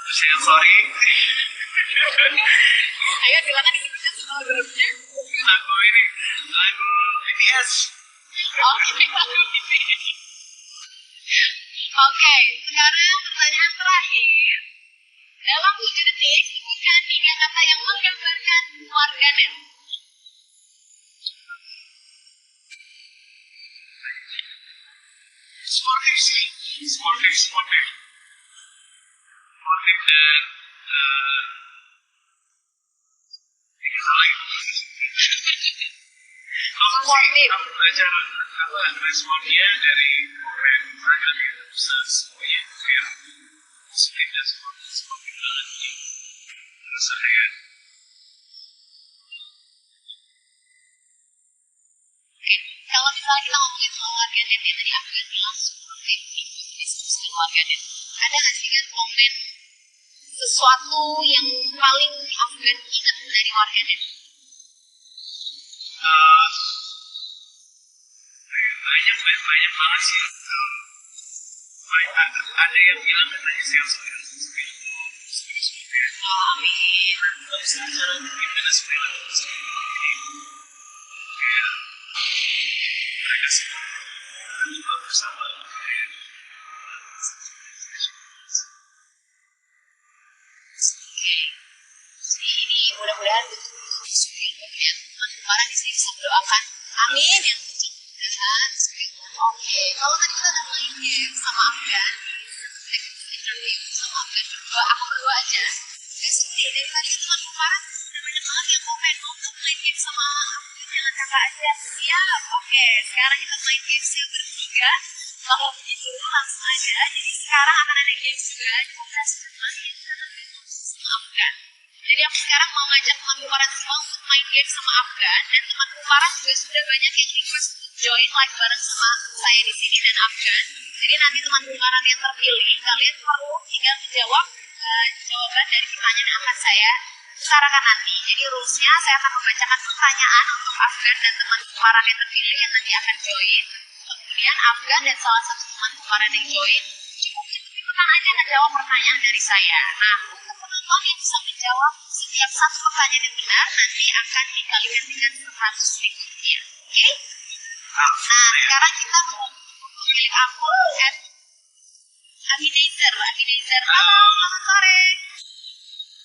Sorry. Ayo silakan dikirimkan semua grupnya. Lagu BTS. Oke, lagu BTS. Oke, sekarang pertanyaan terakhir. Dalam 7 detik, sebutkan 3 kata yang menggambarkan warganet. Sportif sih. Sportif dan salah itu. Kamu belajar responnya dari komen sangat bisa semuanya kayak positif dan sportif banget nih. Rasa ya. Oke, kalau misalnya kita ngomongin soal warganet ya, tadi aku kan bilang sportif itu diskusi warganet. Ada nggak sih kan komen sesuatu yang paling Afgan ingat dari warganet? Banyak banget sih. Ada yang bilang katanya sales Amin. cara bikin Venezuela kayak mereka semua juga bersama kayak Ini mudah-mudahan ya teman-teman di sini bisa berdoakan amin yang mudah-mudahan. Oke, kalau tadi kita udah main game sama Afgan, interview sama Afgan berdua, aku berdua aja. Gak sedih, dari tadi teman kemarin udah banyak banget yang komen mau tuh main game sama Afgan, jangan kakak aja. Iya, oke, sekarang kita main game bertiga. Kalau begitu langsung aja. Jadi sekarang akan ada game juga, kita sudah main sama Afgan. Jadi aku sekarang mau ngajak teman kumparan semua untuk main game sama Afgan, dan teman kumparan juga sudah banyak yang request untuk join live bareng sama saya di sini dan Afgan. Jadi nanti teman kumparan yang terpilih, kalian perlu tinggal menjawab jawaban dari pertanyaan yang akan saya utarakan nanti. Jadi rulesnya saya akan membacakan pertanyaan untuk Afgan dan teman kumparan yang terpilih yang nanti akan join. Kemudian Afgan dan salah satu teman kumparan yang join cukup ikutan aja ngejawab pertanyaan dari saya. Nah, untuk penonton yang bisa menjawab setiap satu pertanyaan yang benar nanti akan dikalikan dengan 100 berikutnya. Oke? Nah, sekarang kita mau memilih akun Abinaizer. Halo, selamat sore.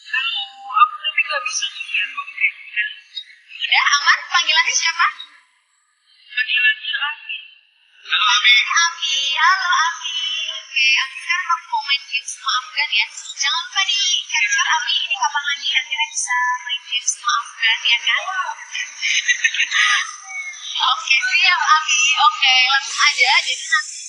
halo, aku tapi gak bisa lihat. Udah aman? Panggilannya siapa? Panggilannya Ami. Halo Ami. Halo Ami. Oke, Ami sekarang aku mau main game sama Afgan ya. Jangan lupa di capture Ami ini kapan lagi akhirnya bisa main game sama Afgan ya kan? Oke, siap Ami. Oke, langsung aja. Jadi nanti